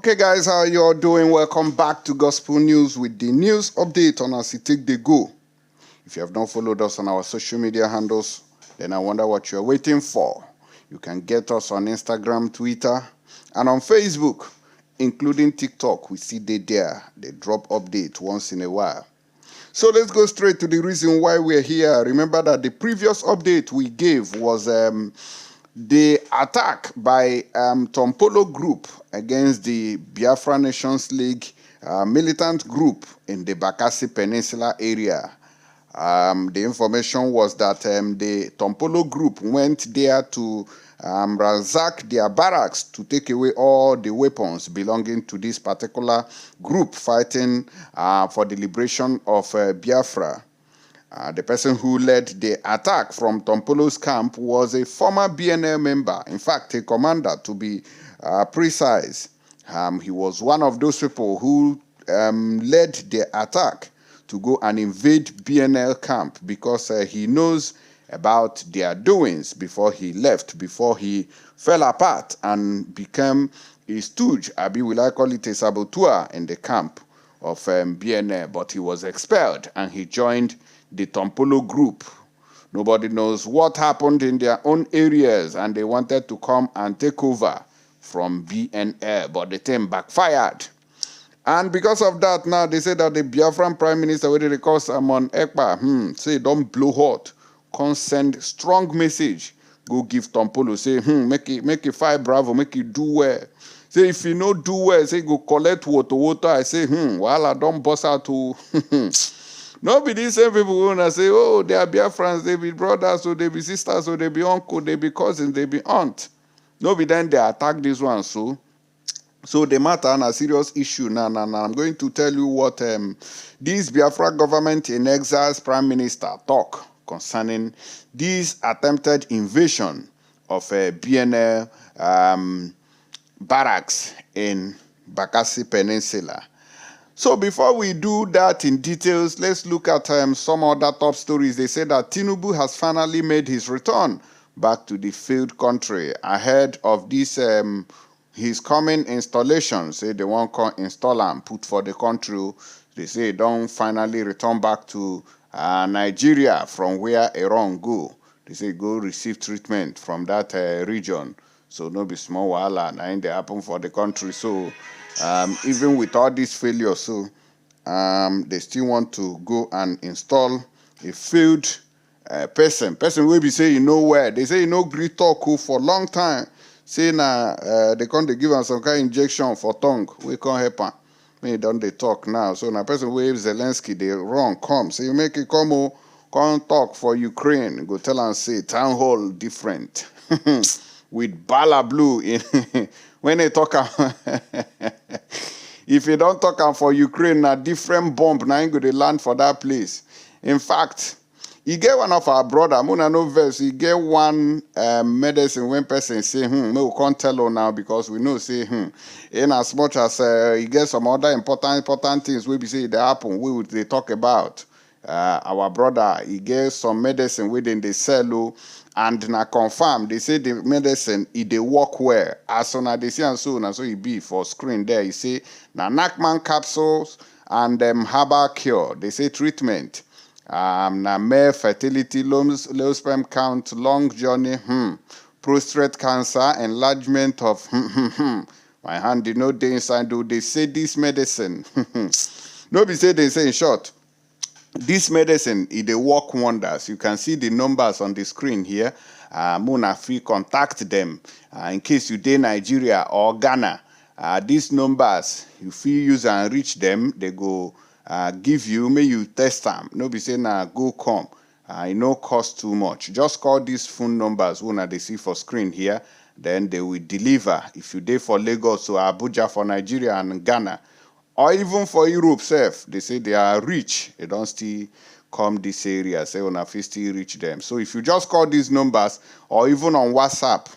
Okay, guys, how you all doing? Welcome back to Gospel News with the news update on As It Take the Go. If you have not followed us on our social media handles, then I wonder what you're waiting for. You can get us on Instagram, Twitter, and on Facebook, including TikTok. We see they there. They drop update once in a while. So let's go straight to the reason why we're here. Remember that the previous update we gave was the attack by Tompolo group against the Biafra Nations League militant group in the Bakassi Peninsula area. The information was that the Tompolo group went there to ransack their barracks to take away all the weapons belonging to this particular group fighting for the liberation of Biafra. The person who led the attack from Tompolo's camp was a former BnL member, in fact, a commander to be precise. He was one of those people who led the attack to go and invade BnL camp because he knows about their doings before he left, before he fell apart and became a stooge, will I call it a saboteur in the camp of BnL, but he was expelled and he joined the Tompolo group. Nobody knows what happened in their own areas and they wanted to come and take over from BnL, but the thing backfired. And because of that, now they say that the Biafran Prime Minister, what they call Simon Ekpa, say don't blow hot, can send strong message, go give Tompolo, say, make it fight bravo, make it do well. Say if you no do well, say go collect water. I say, well, I don't bust out to no be these same people who wanna say, oh, they are Biafrans, they be brothers, or they be sisters, or they be uncle, they be cousins, they be aunt. No be then they attack this one, so the matter and a serious issue. Now, I'm going to tell you what this Biafra government in exile's prime minister talk concerning this attempted invasion of BnL barracks in Bakassi Peninsula. So before we do that in details, let's look at some other top stories. They say that Tinubu has finally made his return back to the failed country ahead of this his coming installation. Say they won't come install and put for the country. They say don't finally return back to Nigeria from where Iran go. They say go receive treatment from that region. So no be small wahala and they happen for the country. So even with all this failure, so they still want to go and install a failed person will be say you know where. They say you know great talk for a long time. Say they can't give us some kind of injection for tongue. We can't help them. Maybe don't they talk now. So now person waves Zelensky, they wrong come. So you make it come talk for Ukraine. Go tell and say town hall different. With Bala Blue in when they talk if you don't talk for Ukraine, a different bomb now ain't gonna land for that place. In fact, he get one of our brother, Muna no verse, he get one medicine when person say, we can't tell her now because we know say, in as much as he get some other important things we be say they happen, we would they talk about. Our brother, he get some medicine within the cell, and na confirm, they say the medicine, it they work well. As soon as they see and so he be for screen there, he say, na Nakman capsules and herbal cure. They say treatment. Na male fertility, low sperm count, long journey, prostate cancer, enlargement of my hand, they inside do they say this medicine. No be say they say in short, this medicine it they work wonders. You can see the numbers on the screen here. Muna free contact them in case you dey Nigeria or Ghana. These numbers you feel use and reach them, they go give you, may you test them. No be say na go come. It no cost too much. Just call these phone numbers when they see for screen here. Then they will deliver. If you dey for Lagos or Abuja for Nigeria and Ghana, or even for Europe self, they say they are rich. They don't still come this area. Say when I still reach them. So if you just call these numbers or even on WhatsApp,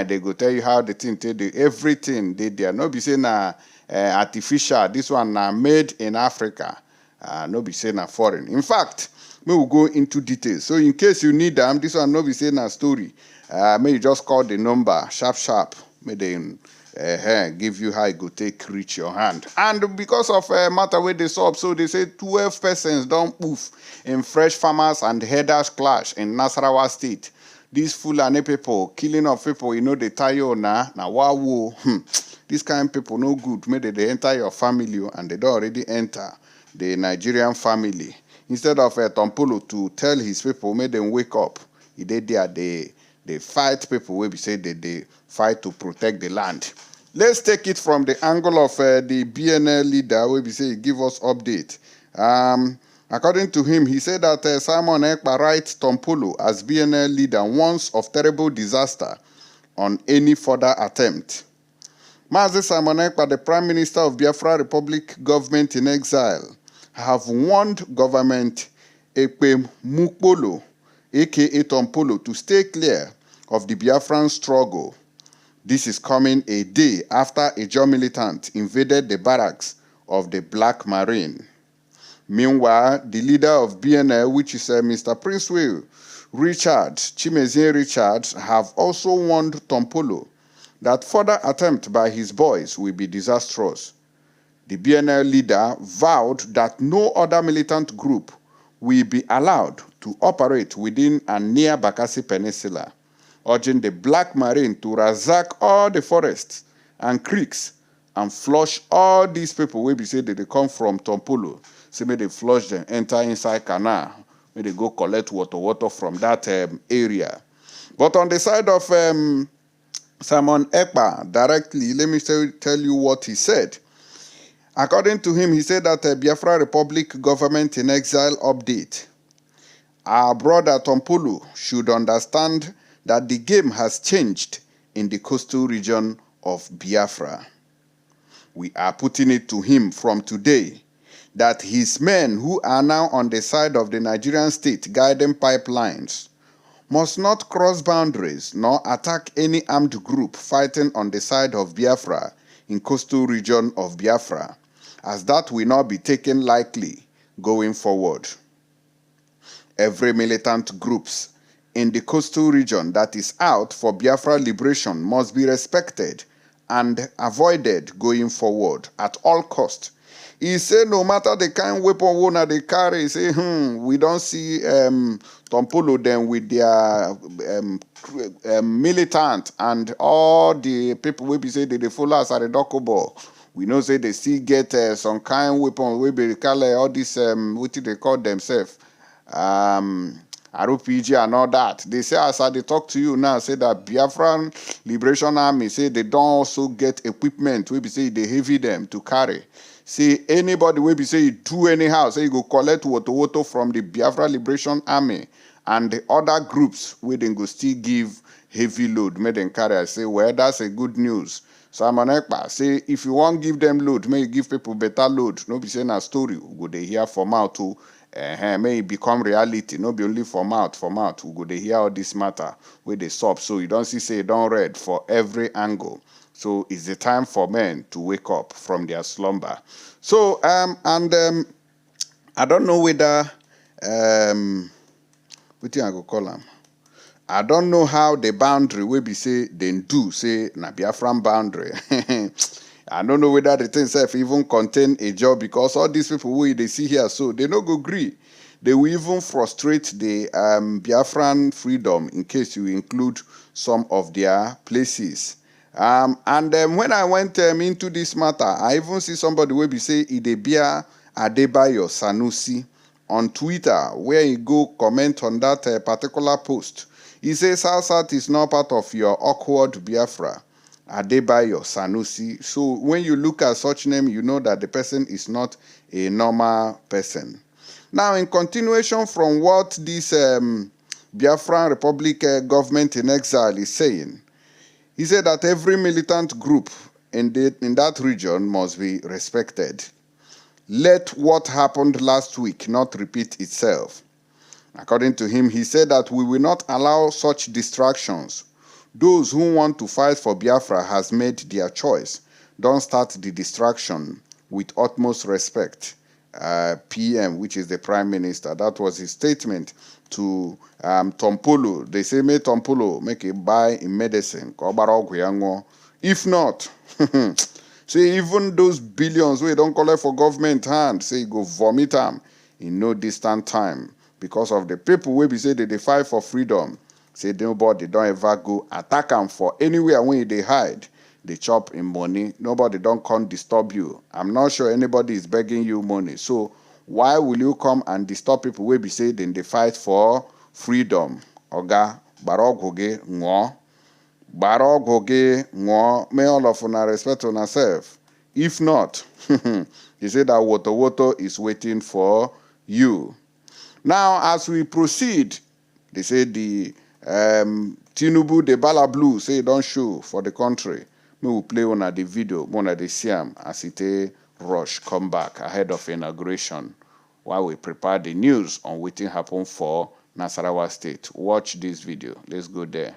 they go tell you how the thing everything they there. No be say na artificial. This one na made in Africa. No be say na foreign. In fact, we will go into details. So in case you need them, this one no be say na story. May you just call the number sharp. May they give you how you go take reach your hand. And because of matter where they saw, so they say 12 persons don't move in fresh farmers and herders clash in Nasarawa State. These Fulani people, killing of people, you know, they tie you now wow. This kind of people no good. Maybe they enter your family and they don't already enter the Nigerian family. Instead of Tompolo to tell his people, make them wake up. He did there, they fight people where we say they fight to protect the land. Let's take it from the angle of the BnL leader where we say he give us update. According to him, he said that Simon Ekpa writes Tompolo as BnL leader warns of terrible disaster on any further attempt. Mazi Simon Ekpa, the Prime Minister of Biafra Republic government in exile, have warned government Ekpa Mukpolo, aka Tompolo, to stay clear of the Biafran struggle. This is coming a day after a Joe militant invaded the barracks of the Black Marine. Meanwhile, the leader of BnL, which is Mr. Prince Will, Chimezie Richard, have also warned Tompolo that further attempt by his boys will be disastrous. The BnL leader vowed that no other militant group will be allowed to operate within and near Bakassi Peninsula, urging the Black Marine to razak all the forests and creeks and flush all these people where we say that they come from Tompolo. So may they flush them, enter inside canal, may they go collect water from that area. But on the side of Simon Ekpa, directly, let me tell you what he said. According to him, he said that Biafra Republic government in exile update. Our brother Tompolo should understand that the game has changed in the coastal region of Biafra. We are putting it to him from today that his men who are now on the side of the Nigerian state guiding pipelines must not cross boundaries nor attack any armed group fighting on the side of Biafra in coastal region of Biafra, as that will not be taken lightly going forward. Every militant groups in the coastal region that is out for Biafra liberation must be respected and avoided going forward at all costs. He said no matter the kind of weapon they carry, he say, we don't see Tompolo them with their militant and all the people will be say they follow us at the Dokobo. We know say they still get some kind of weapon we be call all this what they call themselves RPG and all that. They say as I talk to you now, say that Biafran Liberation Army say they don't also get equipment we be say they heavy them to carry. See anybody will be say you do anyhow, say you go collect water from the Biafra Liberation Army and the other groups where they go still give heavy load, make them carry. I say, well, that's a good news. Simon Ekpa say if you want give them load, may you give people better load. No be saying a story. We go they hear from out to may it become reality. No be only from out. We go they hear all this matter where they stop. So you don't see say don't read for every angle. So it's the time for men to wake up from their slumber. So I don't know whether what I go call them. I don't know how the boundary will be say then do say na Biafran boundary. I don't know whether the thing self even contain a job because all these people who they see here so they no go agree. They will even frustrate the Biafran freedom in case you include some of their places. And when I went into this matter, I even see somebody will be say Idebia Adebayo Sanusi on Twitter where he go comment on that particular post. He says South is not part of your awkward Biafra. Adebayo Sanusi. So when you look at such name, you know that the person is not a normal person. Now, in continuation from what this Biafran Republic government in exile is saying, he said that every militant group in that region must be respected. Let what happened last week not repeat itself. According to him, he said that we will not allow such distractions. Those who want to fight for Biafra has made their choice. Don't start the distraction with utmost respect. PM, which is the Prime Minister, that was his statement to Tompolo. They say, make Tompolo make a buy in medicine. If not, say even those billions we don't collect for government hand, say go vomit them in no distant time because of the people wey be say they fight for freedom. Say nobody don't ever go attack them for anywhere when they hide. They chop in money. Nobody don't come disturb you. I'm not sure anybody is begging you money. So why will you come and disturb people wey be say then they fight for freedom? Oga barogoge ngo. Barogoge ngo. May all of una respect on yourself. If not, you say that woto is waiting for you. Now, as we proceed, they say the Tinubu, the Bala Blue, say don't show for the country. We will play on the video, one of the Siam as it rush come back ahead of inauguration while we prepare the news on what happened for Nasarawa State. Watch this video. Let's go there.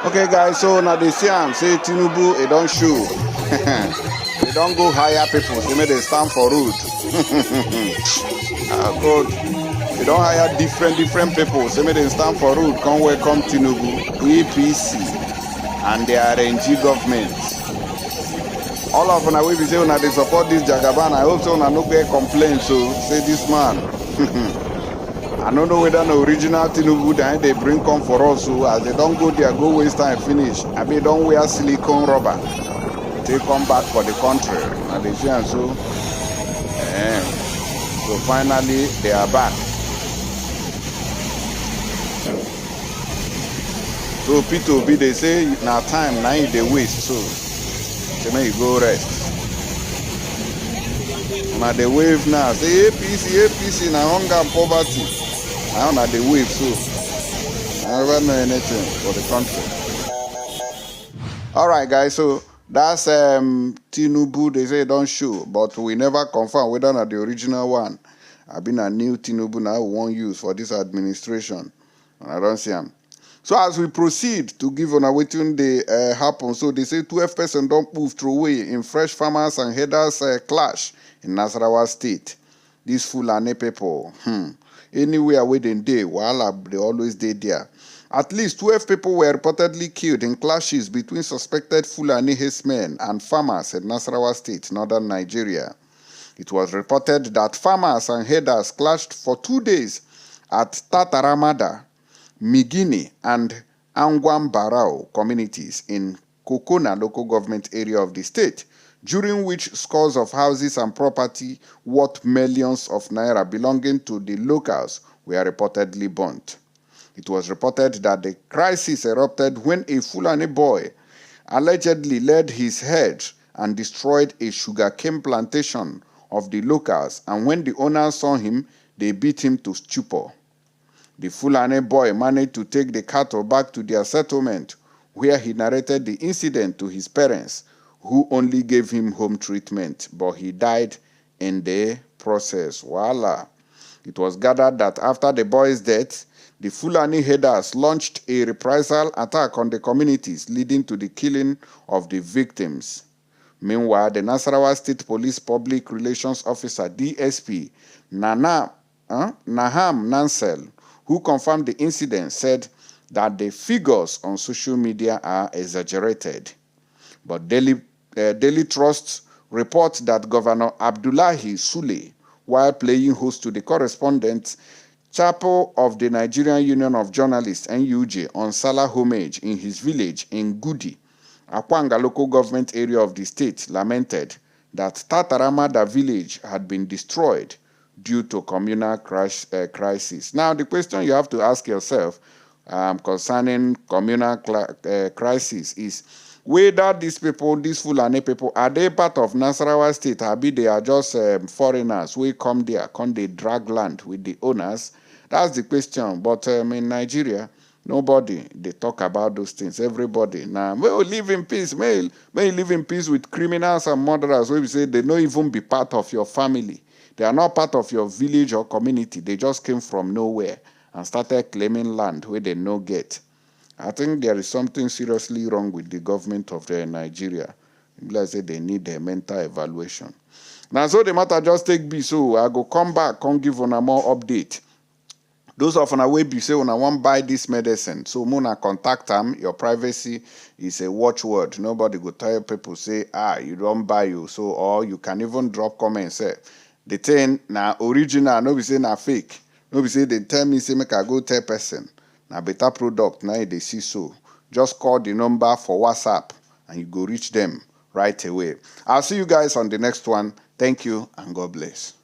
Okay, guys, so now they see am say Tinubu, it don't show. They don't go hire people, they make they stand for road. Good. They don't hire different people, they make they stand for road. Come welcome Tinubu, APC, and the RNG government. All of them, we be say they support this Jagaban. I hope so no get complaints. So say this man. I don't know whether the original Tinubu that they bring come for us, so as they don't go there, go waste time, finish. I mean, don't wear silicone rubber. They come back for the country. And they say, and so finally, they are back. So P2B, they say, now time, now they waste, so they may go rest. Now they wave now, say APC, now hunger and poverty. Now na the wave, so I never know anything for the country. Alright, guys, so that's Tinubu, they say don't show, but we never confirm whether not the original one. I've been a new Tinubu now we won't use for this administration. And I don't see him. So as we proceed to give on a waiting they happen, so they say 12 persons don't move through away in fresh farmers and headers clash in Nasarawa State. These Fulani people, anywhere where they day, while they always day there. At least 12 people were reportedly killed in clashes between suspected Fulani herdsmen and farmers in Nasarawa State, northern Nigeria. It was reported that farmers and herders clashed for 2 days at Tataramada, Migini, and Angwam Barao communities in Kokona local government area of the state, during which scores of houses and property worth millions of naira belonging to the locals were reportedly burnt. It was reported that the crisis erupted when a Fulani boy allegedly led his herd and destroyed a sugarcane plantation of the locals, and when the owners saw him, they beat him to stupor. The Fulani boy managed to take the cattle back to their settlement, where he narrated the incident to his parents, who only gave him home treatment, but he died in the process. Voila. It was gathered that after the boy's death, the Fulani herders launched a reprisal attack on the communities, leading to the killing of the victims. Meanwhile, the Nasarawa State Police Public Relations Officer, DSP, Naham Nansel, who confirmed the incident, said that the figures on social media are exaggerated. But Daily Trust reports that Governor Abdullahi Sule, while playing host to the correspondent chapel of the Nigerian Union of Journalists, NUJ, on Salah homage in his village in Gudi, Akwanga local government area of the state, lamented that Tataramada village had been destroyed due to communal crisis. Now, the question you have to ask yourself concerning communal crisis is whether these people, these Fulani people, are they part of Nasarawa state? Maybe they are just foreigners who come there, come they drag land with the owners. That's the question. But in Nigeria, nobody, they talk about those things. Everybody. Now, may we live in peace. May you live in peace with criminals and murderers. Where we say they don't even be part of your family. They are not part of your village or community. They just came from nowhere and started claiming land where they no get. I think there is something seriously wrong with the government of Nigeria. Let's say they need a mental evaluation. Now, so the matter just take be. So I go come back, come give on a more update. Those of una wey be say una wan buy this medicine, so muna contact them. Your privacy is a watchword. Nobody go tell people say, you don't buy you. So, or you can even drop comments say the thing na original, no be say na fake. No be say they tell me say make I go tell person. Na better product, now they see so. Just call the number for WhatsApp and you go reach them right away. I'll see you guys on the next one. Thank you and God bless.